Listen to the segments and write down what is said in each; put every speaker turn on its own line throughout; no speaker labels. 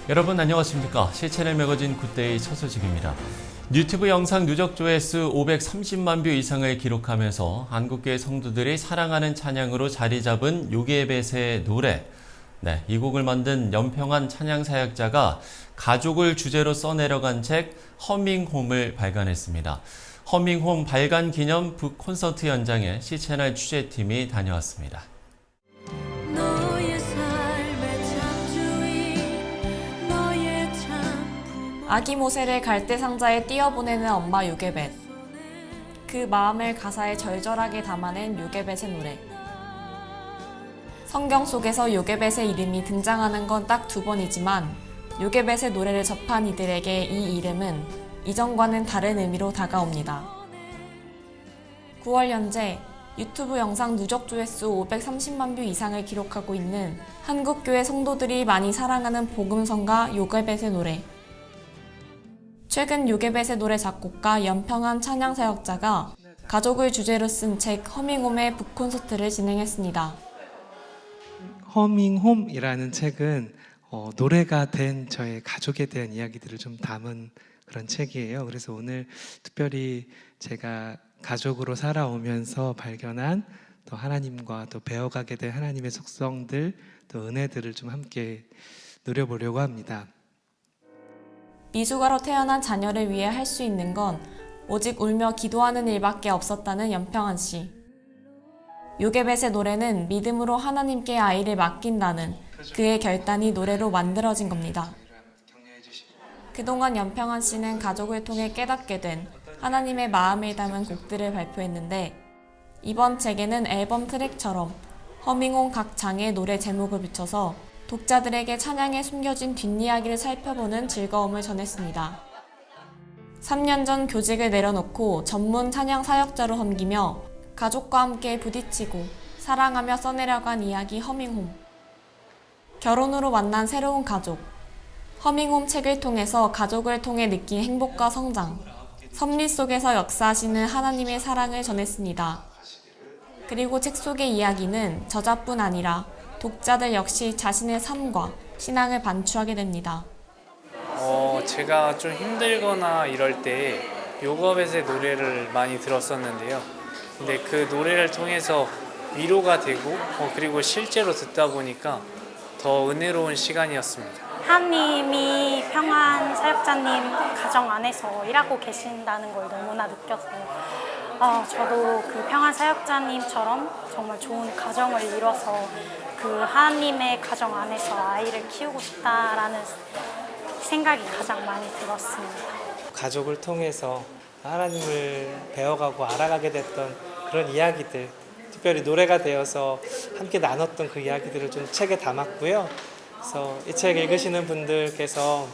여러분 안녕하십니까? 실천의 매거진 굿데이 첫 소식입니다. 유튜브 영상 누적 조회수 530만 뷰 이상을 기록하면서 한국교회 성도들이 사랑하는 찬양으로 자리 잡은 요괴벳의 노래. 이 곡을 만든 연평한 찬양 사역자가 가족을 주제로 써내려간 책 허밍홈을 발간했습니다. 허밍홈 발간 기념 북 콘서트 현장에 C채널 취재팀이 다녀왔습니다.
아기 모세를 갈대 상자에 띄어보내는 엄마 요괴벳. 그 마음을 가사에 절절하게 담아낸 요괴벳의 노래. 성경 속에서 요괴벳의 이름이 등장하는 건 딱 2번이지만 요괴벳의 노래를 접한 이들에게 이 이름은 이전과는 다른 의미로 다가옵니다. 9월 현재 유튜브 영상 누적 조회수 530만 뷰 이상을 기록하고 있는 한국교회 성도들이 많이 사랑하는 복음성가 요괴벳의 노래. 최근 요괴벳의 노래 작곡가 연평한 찬양 사역자가 가족을 주제로 쓴 책 허밍홈의 북콘서트를 진행했습니다.
허밍홈이라는 책은 노래가 된 저의 가족에 대한 이야기들을 좀 담은 그런 책이에요. 그래서 오늘 특별히 제가 가족으로 살아오면서 발견한 또 하나님과 또 배워가게 된 하나님의 속성들, 또 은혜들을 좀 함께 누려보려고 합니다.
미숙아로 태어난 자녀를 위해 할 수 있는 건 오직 울며 기도하는 일밖에 없었다는 연평한 씨. 요괴벳의 노래는 믿음으로 하나님께 아이를 맡긴다는 그의 결단이 노래로 만들어진 겁니다. 그동안 연평한 씨는 가족을 통해 깨닫게 된 하나님의 마음을 담은 곡들을 발표했는데 이번 책에는 앨범 트랙처럼 허밍홈 각 장의 노래 제목을 붙여서 독자들에게 찬양에 숨겨진 뒷이야기를 살펴보는 즐거움을 전했습니다. 3년 전 교직을 내려놓고 전문 찬양 사역자로 섬기며 가족과 함께 부딪히고 사랑하며 써내려간 이야기 허밍홈. 결혼으로 만난 새로운 가족. 허밍홈 책을 통해서 가족을 통해 느낀 행복과 성장. 섭리 속에서 역사하시는 하나님의 사랑을 전했습니다. 그리고 책 속의 이야기는 저자뿐 아니라 독자들 역시 자신의 삶과 신앙을 반추하게 됩니다.
제가 좀 힘들거나 이럴 때 요괴벳의 노래를 많이 들었었는데요. 근데 그 노래를 통해서 위로가 되고 그리고 실제로 듣다 보니까 더 은혜로운 시간이었습니다.
하나님이 평안 사역자님 가정 안에서 일하고 계신다는 걸 너무나 느꼈어요. 저도 그 평안 사역자님처럼 정말 좋은 가정을 이뤄서 그 하나님의 가정 안에서 아이를 키우고 싶다라는 생각이 가장 많이 들었습니다.
가족을 통해서 하나님을 배워가고 알아가게 됐던 그런 이야기들, 특별히 노래가 되어서 함께 나눴던 그 이야기들을 좀 책에 담았고요. 그래서 이 책 읽으시는 분들께서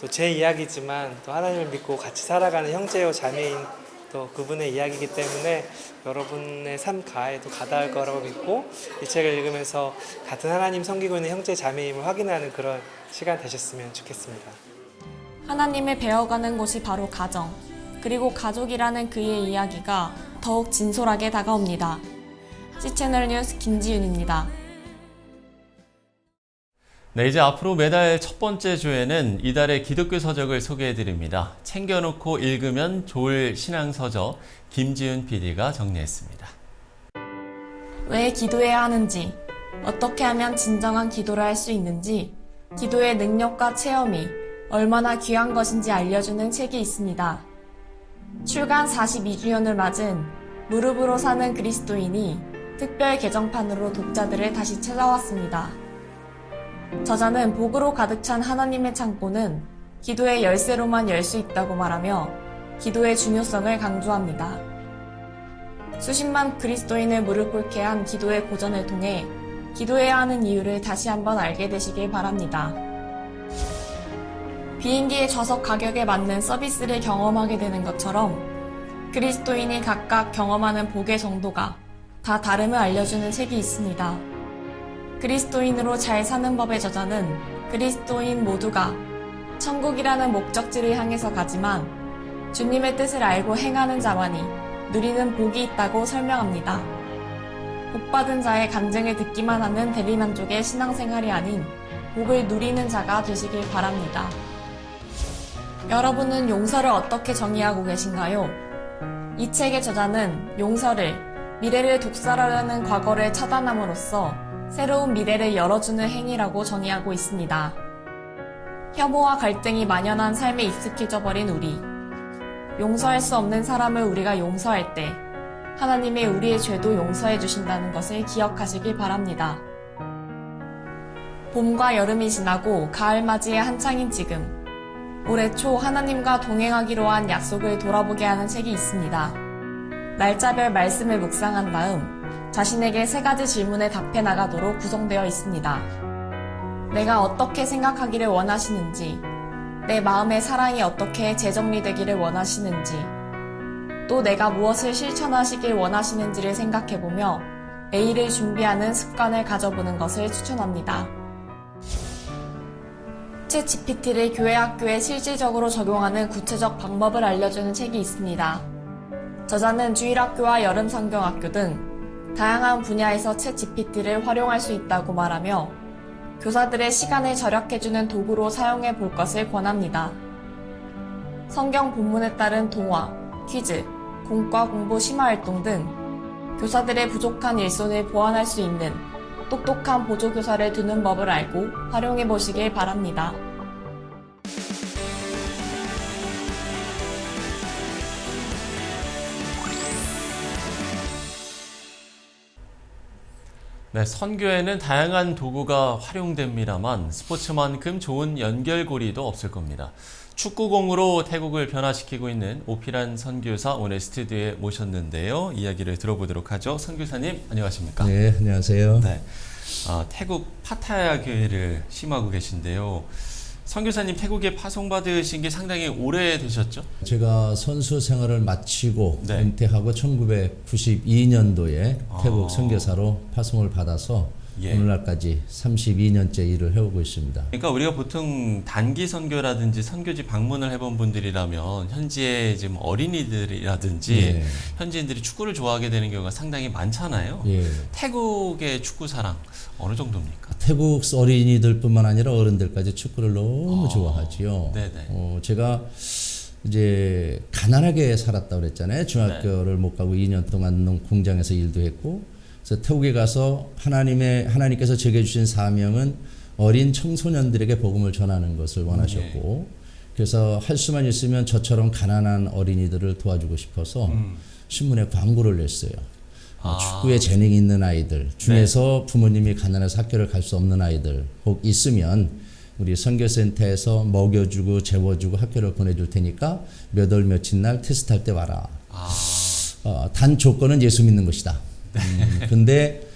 또 제 이야기지만 또 하나님을 믿고 같이 살아가는 형제요 자매인 또 그분의 이야기이기 때문에 여러분의 삶 가에도 가닿을 거라고 믿고 이 책을 읽으면서 같은 하나님 섬기고 있는 형제 자매임을 확인하는 그런 시간 되셨으면 좋겠습니다.
하나님을 배워가는 곳이 바로 가정, 그리고 가족이라는 그의 이야기가 더욱 진솔하게 다가옵니다. C채널 뉴스 김지윤입니다.
이제 앞으로 매달 첫 번째 주에는 이달의 기독교 서적을 소개해드립니다. 챙겨놓고 읽으면 좋을 신앙서적 김지윤 PD가 정리했습니다.
왜 기도해야 하는지, 어떻게 하면 진정한 기도를 할 수 있는지, 기도의 능력과 체험이 얼마나 귀한 것인지 알려주는 책이 있습니다. 출간 42주년을 맞은 무릎으로 사는 그리스도인이 특별 개정판으로 독자들을 다시 찾아왔습니다. 저자는 복으로 가득 찬 하나님의 창고는 기도의 열쇠로만 열 수 있다고 말하며 기도의 중요성을 강조합니다. 수십만 그리스도인을 무릎 꿇게 한 기도의 고전을 통해 기도해야 하는 이유를 다시 한번 알게 되시길 바랍니다. 비행기의 좌석 가격에 맞는 서비스를 경험하게 되는 것처럼 그리스도인이 각각 경험하는 복의 정도가 다 다름을 알려주는 책이 있습니다. 그리스도인으로 잘 사는 법의 저자는 그리스도인 모두가 천국이라는 목적지를 향해서 가지만 주님의 뜻을 알고 행하는 자만이 누리는 복이 있다고 설명합니다. 복받은 자의 간증을 듣기만 하는 대리만족의 신앙생활이 아닌 복을 누리는 자가 되시길 바랍니다. 여러분은 용서를 어떻게 정의하고 계신가요? 이 책의 저자는 용서를 미래를 독설하려는 과거를 차단함으로써 새로운 미래를 열어주는 행위라고 정의하고 있습니다. 혐오와 갈등이 만연한 삶에 익숙해져 버린 우리. 용서할 수 없는 사람을 우리가 용서할 때 하나님의 우리의 죄도 용서해 주신다는 것을 기억하시길 바랍니다. 봄과 여름이 지나고 가을 맞이의 한창인 지금, 올해 초 하나님과 동행하기로 한 약속을 돌아보게 하는 책이 있습니다. 날짜별 말씀을 묵상한 다음 자신에게 3가지 질문에 답해 나가도록 구성되어 있습니다. 내가 어떻게 생각하기를 원하시는지, 내 마음의 사랑이 어떻게 재정리되기를 원하시는지, 또 내가 무엇을 실천하시길 원하시는지를 생각해보며 내일을 준비하는 습관을 가져보는 것을 추천합니다. 챗 GPT를 교회 학교에 실질적으로 적용하는 구체적 방법을 알려주는 책이 있습니다. 저자는 주일학교와 여름성경학교 등 다양한 분야에서 챗 GPT를 활용할 수 있다고 말하며 교사들의 시간을 절약해주는 도구로 사용해 볼 것을 권합니다. 성경 본문에 따른 동화, 퀴즈, 공과 공부 심화활동 등 교사들의 부족한 일손을 보완할 수 있는 똑똑한 보조교사를 두는 법을 알고 활용해 보시길 바랍니다.
네, 선교에는 다양한 도구가 활용됩니다만 스포츠만큼 좋은 연결고리도 없을 겁니다. 축구공으로 태국을 변화시키고 있는 오피란 선교사 오늘 스튜디오에 모셨는데요. 이야기를 들어보도록 하죠. 선교사님 안녕하십니까?
네, 안녕하세요.
네, 태국 파타야 교회를 심하고 계신데요. 선교사님 태국에 파송받으신 게 상당히 오래되셨죠?
제가 선수 생활을 마치고
네.
은퇴하고 1992년도에 태국 선교사로 파송을 받아서
예.
오늘날까지 32년째 일을 해오고 있습니다.
그러니까 우리가 보통 단기 선교라든지 선교지 방문을 해본 분들이라면 현지의 지금 어린이들이라든지
예.
현지인들이 축구를 좋아하게 되는 경우가 상당히 많잖아요.
예.
태국의 축구 사랑 어느 정도입니까?
태국 어린이들뿐만 아니라 어른들까지 축구를 너무 좋아하지요.
네네.
제가 이제 가난하게 살았다 그랬잖아요. 중학교를 못 가고 2년 동안 공장에서 일도 했고, 그래서 태국에 가서 하나님께서 제게 주신 사명은 어린 청소년들에게 복음을 전하는 것을 원하셨고, 그래서 할 수만 있으면 저처럼 가난한 어린이들을 도와주고 싶어서 신문에 광고를 냈어요. 축구에 재능이 있는 아이들 중에서 부모님이 가난해서 학교를 갈 수 없는 아이들 혹 있으면 우리 선교센터에서 먹여주고 재워주고 학교를 보내줄 테니까 몇 월 며칠 날 테스트할 때 와라. 단 조건은 예수 믿는 것이다. 근데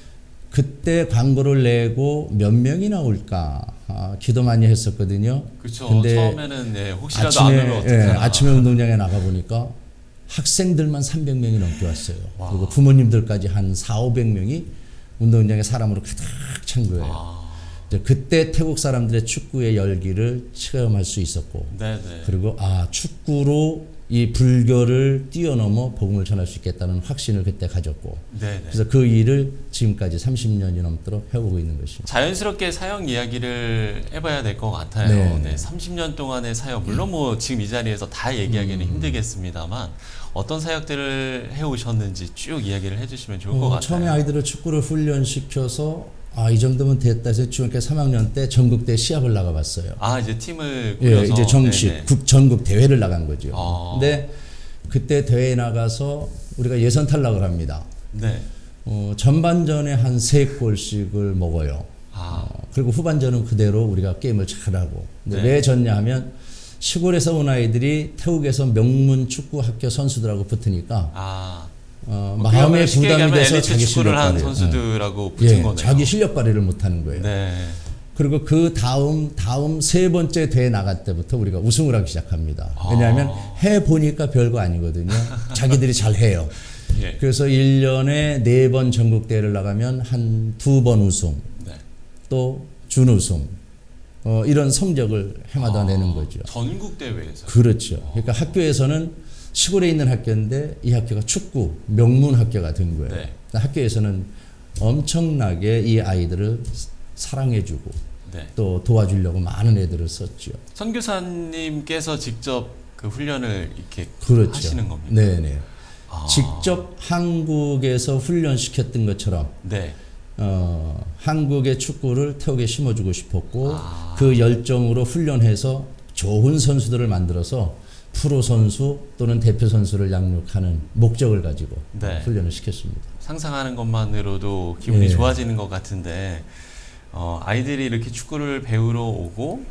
그때 광고를 내고 몇 명이 나올까 기도 많이 했었거든요.
그렇죠.
근데
처음에는 네, 혹시라도 안 오면 어떡하나.
아침에 운동장에 나가 보니까 학생들만 300명이 넘게 왔어요. 그리고 부모님들까지 한 400~500명이 운동장에 사람으로 가득 찬 거예요. 이제 그때 태국 사람들의 축구의 열기를 체험할 수 있었고,
네네.
그리고 축구로 이 불교를 뛰어넘어 복음을 전할 수 있겠다는 확신을 그때 가졌고,
네네.
그래서 그 일을 지금까지 30년이 넘도록 해오고 있는 것입니다.
자연스럽게 사역 이야기를 해봐야 될 것 같아요.
네.
네, 30년 동안의 사역, 물론 뭐 지금 이 자리에서 다 얘기하기는 힘들겠습니다만 어떤 사역들을 해오셨는지 쭉 이야기를 해주시면 좋을 것 같아요.
처음에 아이들을 축구를 훈련시켜서 이 정도면 됐다 해서 중학교 3학년 때 전국대 시합을 나가봤어요.
이제 팀을 꾸려서
예, 이제 정식
네네.
전국 대회를 나간 거죠. 근데 그때 대회에 나가서 우리가 예선 탈락을 합니다.
네.
전반전에 한 3골씩을 먹어요. 그리고 후반전은 그대로 우리가 게임을 잘하고. 근데
네.
왜 졌냐 하면 시골에서 온 아이들이 태국에서 명문 축구 학교 선수들하고 붙으니까 마음의 부담이 돼서 자기
축구를 한
실력 발휘.
선수들하고 붙은 거네요.
자기 실력 발휘를 못하는 거예요.
네.
그리고 그 다음 3번째 대회 나갈 때부터 우리가 우승을 하기 시작합니다. 왜냐하면 해보니까 별거 아니거든요. 자기들이 잘해요.
예.
그래서 1년에 4번 전국대회를 나가면 한 2번 우승,
네.
또 준우승, 이런 성적을 해마다 내는 거죠.
전국 대회에서.
그렇죠. 그러니까 학교에서는 시골에 있는 학교인데 이 학교가 축구 명문 학교가 된 거예요.
네.
학교에서는 엄청나게 이 아이들을 사랑해주고
네.
또 도와주려고 많은 애들을 썼죠.
선교사님께서 직접 그 훈련을 이렇게
그렇죠.
하시는 겁니까?
네네.
아.
직접 한국에서 훈련시켰던 것처럼
네.
한국의 축구를 태국에 심어주고 싶었고
아.
그 열정으로 훈련해서 좋은 선수들을 만들어서 프로 선수 또는 대표 선수를 양육하는 목적을 가지고
네.
훈련을 시켰습니다.
상상하는 것만으로도 기분이
예.
좋아지는 것 같은데 아이들이 이렇게 축구를 배우러 오고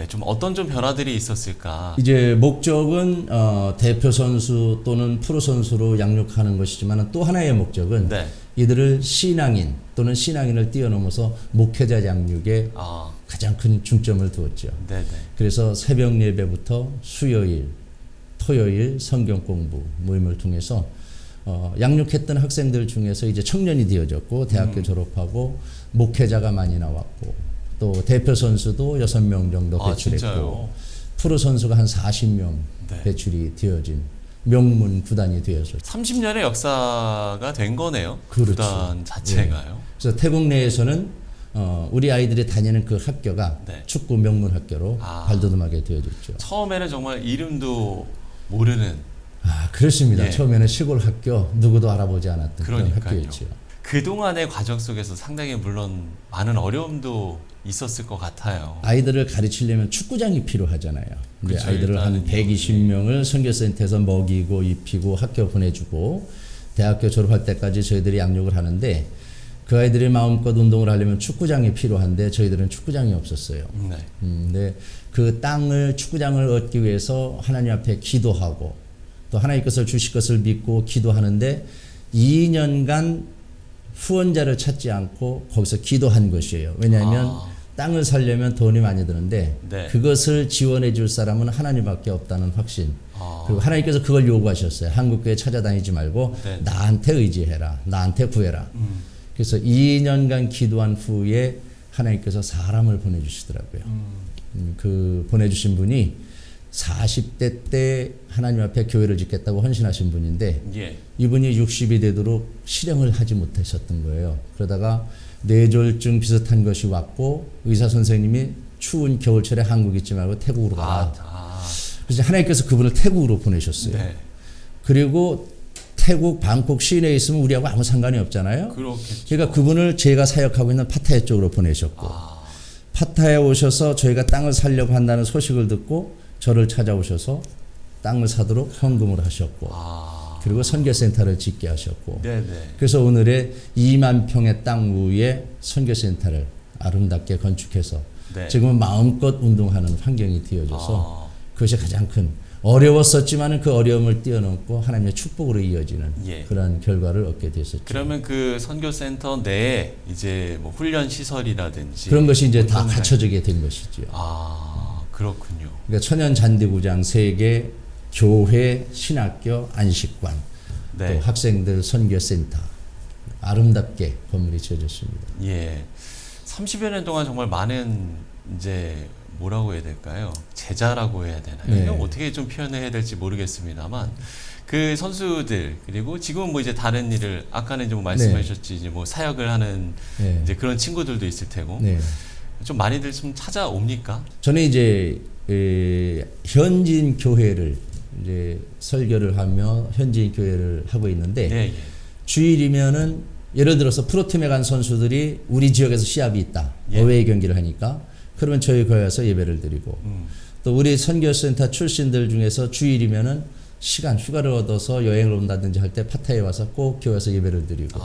좀 어떤 좀 변화들이 있었을까?
이제 목적은 대표 선수 또는 프로 선수로 양육하는 것이지만 또 하나의 목적은
네.
이들을 신앙인 또는 신앙인을 뛰어넘어서 목회자 양육에
아,
가장 큰 중점을 두었죠.
네네.
그래서 새벽 예배부터 수요일, 토요일 성경 공부 모임을 통해서 양육했던 학생들 중에서 이제 청년이 되어졌고 대학교 졸업하고 목회자가 많이 나왔고 또 대표 선수도 6명 정도
아,
배출했고
진짜요?
프로 선수가 한 40명
네.
배출이 되어진 명문 구단이 되어서
30년의 역사가 된 거네요.
그렇죠.
구단 자체가요.
그래서 태국 내에서는 우리 아이들이 다니는 그 학교가
네.
축구 명문 학교로
아.
발돋움하게 되어졌죠.
처음에는 정말 이름도 모르는
그렇습니다.
예.
처음에는 시골 학교 누구도 알아보지 않았던 그런
그러니까요.
학교였죠.
그동안의 과정 속에서 상당히 물론 많은 어려움도 있었을 것 같아요.
아이들을 가르치려면 축구장이 필요하잖아요. 이제
그렇죠.
아이들을 한
일단은요.
120명을 선교센터에서 먹이고 입히고 학교 보내주고 대학교 졸업할 때까지 저희들이 양육을 하는데 그 아이들이 마음껏 운동을 하려면 축구장이 필요한데 저희들은 축구장이 없었어요.
네.
근데 그 땅을 축구장을 얻기 위해서 하나님 앞에 기도하고 또 하나님 것을 주실 것을 믿고 기도하는데 2년간 후원자를 찾지 않고 거기서 기도한 것이에요. 왜냐하면 땅을 살려면 돈이 많이 드는데
네.
그것을 지원해 줄 사람은 하나님밖에 없다는 확신.
아.
그리고 하나님께서 그걸 요구하셨어요. 한국교회 찾아다니지 말고
네.
나한테 의지해라. 나한테 구해라. 그래서 2년간 기도한 후에 하나님께서 사람을 보내주시더라고요. 그 보내주신 분이 40대 때 하나님 앞에 교회를 짓겠다고 헌신하신 분인데
예.
이분이 60이 되도록 실행을 하지 못하셨던 거예요. 그러다가 뇌졸중 비슷한 것이 왔고 의사 선생님이 추운 겨울철에 한국 있지 말고 태국으로 가라. 그래서 하나님께서 그분을 태국으로 보내셨어요.
네.
그리고 태국 방콕 시내에 있으면 우리하고 아무 상관이 없잖아요.
그렇겠죠.
그러니까 그분을 제가 사역하고 있는 파타야 쪽으로 보내셨고 파타야에 오셔서 저희가 땅을 사려고 한다는 소식을 듣고 저를 찾아오셔서 땅을 사도록 헌금을 하셨고 그리고 선교센터를 짓게 하셨고
네네.
그래서 오늘의 2만 평의 땅 위에 선교센터를 아름답게 건축해서
네.
지금은 마음껏 운동하는 환경이 되어져서 그것이 가장 큰 어려웠었지만 그 어려움을 뛰어넘고 하나님의 축복으로 이어지는
예.
그런 결과를 얻게 됐었죠.
그러면 그 선교센터 내에 이제 뭐 훈련 시설이라든지
그런 것이 이제 다
운동장-
갖춰지게 된 것이죠.
그렇군요.
그러니까 천연 잔디구장 3개, 교회, 신학교, 안식관,
네.
또 학생들 선교센터 아름답게 건물이 지어졌습니다.
예. 30여 년 동안 정말 많은 이제 뭐라고 해야 될까요? 제자라고 해야 되나요?
네.
이거 어떻게 좀 표현해야 될지 모르겠습니다만 그 선수들 그리고 지금은 뭐 이제 다른 일을 아까는 이제 뭐 말씀하셨지 이제 뭐 사역을 하는
네.
이제 그런 친구들도 있을 테고
네.
좀 많이들 좀 찾아옵니까?
저는 이제 현지인 교회를 이제 설교를 하며 현지인 교회를 하고 있는데
네, 예.
주일이면은 예를 들어서 프로팀에 간 선수들이 우리 지역에서 시합이 있다.
예.
어웨이 경기를 하니까 그러면 저희 교회 와서 예배를 드리고 또 우리 선교센터 출신들 중에서 주일이면은 시간 휴가를 얻어서 여행을 온다든지 할 때 파타야에 와서 꼭 교회에서 예배를 드리고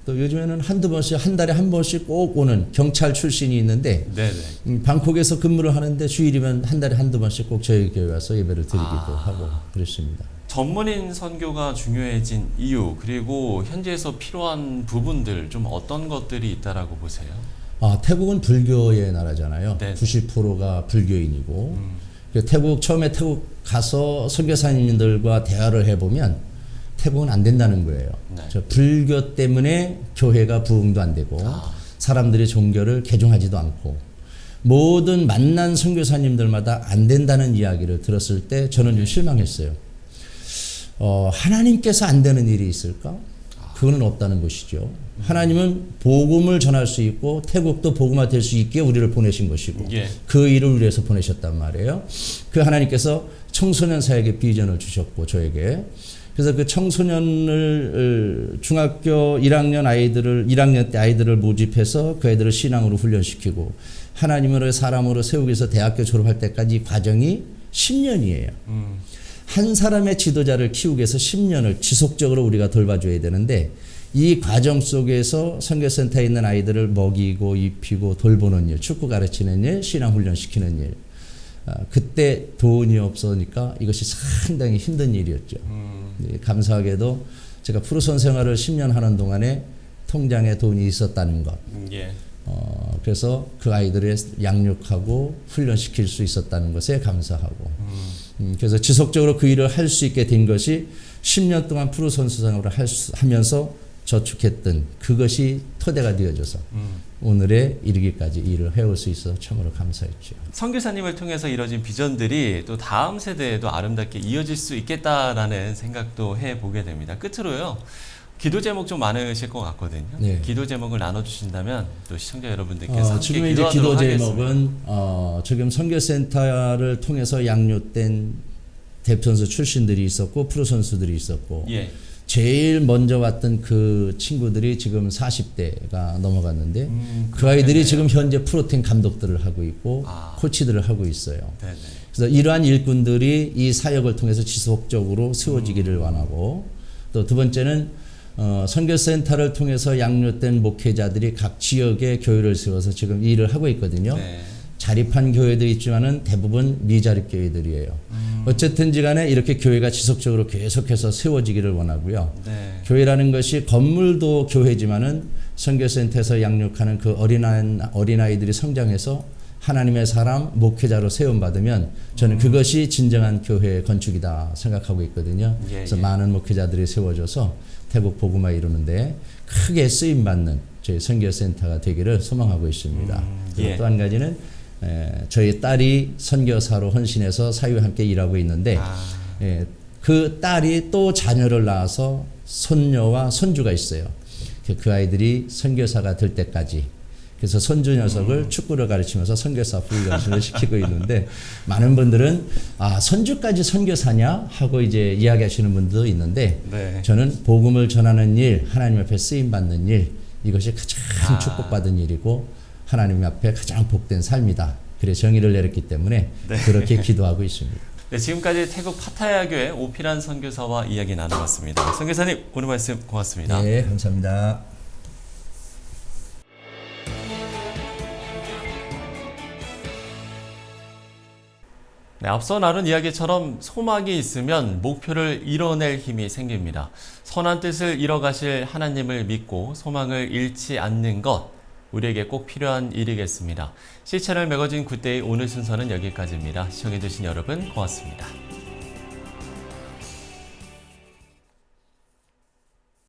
또 요즘에는 한두 번씩 한 달에 한 번씩 꼭 오는 경찰 출신이 있는데
네네.
방콕에서 근무를 하는데 주일이면 한 달에 한두 번씩 꼭 저희 교회 와서 예배를 드리기도 하고 그렇습니다.
전문인 선교가 중요해진 이유 그리고 현지에서 필요한 부분들 좀 어떤 것들이 있다라고 보세요?
태국은 불교의 나라잖아요.
네.
90%가 불교인이고 처음에 태국 가서 선교사님들과 대화를 해보면 태국은 안 된다는 거예요.
네.
저 불교 때문에 교회가 부흥도 안 되고 사람들이 종교를 개종하지도 않고 모든 만난 선교사님들마다 안 된다는 이야기를 들었을 때 저는 좀 실망했어요. 하나님께서 안 되는 일이 있을까? 그거는 없다는 것이죠. 하나님은 복음을 전할 수 있고 태국도 복음화 될 수 있게 우리를 보내신 것이고
예.
그 일을 위해서 보내셨단 말이에요. 그 하나님께서 청소년 사역의 비전을 주셨고 저에게 그래서 그 청소년을 중학교 1학년 때 아이들을 모집해서 그 애들을 신앙으로 훈련시키고 하나님으로 사람으로 세우기 위해서 대학교 졸업할 때까지 과정이 10년이에요. 한 사람의 지도자를 키우기 위해서 10년을 지속적으로 우리가 돌봐줘야 되는데 이 과정 속에서 선교센터에 있는 아이들을 먹이고 입히고 돌보는 일, 축구 가르치는 일, 신앙 훈련시키는 일. 그때 돈이 없으니까 이것이 상당히 힘든 일이었죠. 감사하게도 제가 프로선 생활을 10년 하는 동안에 통장에 돈이 있었다는 것.
예.
그래서 그 아이들을 양육하고 훈련시킬 수 있었다는 것에 감사하고 그래서 지속적으로 그 일을 할 수 있게 된 것이 10년 동안 프로 선수 생활을 하면서 저축했던 그것이 토대가 되어져서 오늘에 이르기까지 일을 해올 수 있어 참으로 감사했죠.
선교사님을 통해서 이뤄진 비전들이 또 다음 세대에도 아름답게 이어질 수 있겠다라는 생각도 해보게 됩니다. 끝으로요. 기도 제목 좀 많으실 것 같거든요.
네.
기도 제목을 나눠주신다면 또 시청자 여러분들께서 함께
지금 이제 기도
기도하도록
제목은
하겠습니다.
지금 선교센터를 통해서 양육된 대표선수 출신들이 있었고 프로 선수들이 있었고
예.
제일 먼저 왔던 그 친구들이 지금 40대가 넘어갔는데 그 아이들이 지금 현재 프로팀 감독들을 하고 있고 코치들을 하고 있어요.
네네.
그래서 이러한 일꾼들이 이 사역을 통해서 지속적으로 세워지기를 원하고 또 두 번째는 선교센터를 통해서 양육된 목회자들이 각 지역의 교회를 세워서 지금 이 일을 하고 있거든요.
네.
자립한 교회도 있지만은 대부분 미자립 교회들이에요. 어쨌든지 간에 이렇게 교회가 지속적으로 계속해서 세워지기를 원하고요.
네.
교회라는 것이 건물도 교회지만은 선교센터에서 양육하는 그 어린아이들이 성장해서 하나님의 사람 목회자로 세움받으면 저는 그것이 진정한 교회 건축이다 생각하고 있거든요.
예,
그래서
예.
많은 목회자들이 세워져서 태국 복음화 이루는데 크게 쓰임받는 저희 선교센터가 되기를 소망하고 있습니다. 그리고
예.
또 한 가지는 저희 딸이 선교사로 헌신해서 사유와 함께 일하고 있는데 그 딸이 또 자녀를 낳아서 손녀와 손주가 있어요. 그 아이들이 선교사가 될 때까지 그래서 손주 녀석을 축구를 가르치면서 선교사 훈련을 시키고 있는데 많은 분들은 손주까지 선교사냐 하고 이제 이야기하시는 분도 있는데
네.
저는 복음을 전하는 일, 하나님 앞에 쓰임 받는 일 이것이 가장 축복받은 일이고 하나님 앞에 가장 복된 삶이다. 그래 정의를 내렸기 때문에 그렇게 기도하고 있습니다.
네, 지금까지 태국 파타야 교회 오피란 선교사와 이야기 나눠봤습니다. 선교사님 오늘 말씀 고맙습니다.
네, 감사합니다.
네, 앞서 나눈 이야기처럼 소망이 있으면 목표를 이뤄낼 힘이 생깁니다. 선한 뜻을 이뤄가실 하나님을 믿고 소망을 잃지 않는 것, 우리에게 꼭 필요한 일이겠습니다. C채널 매거진 굿데이 오늘 순서는 여기까지입니다. 시청해주신 여러분 고맙습니다.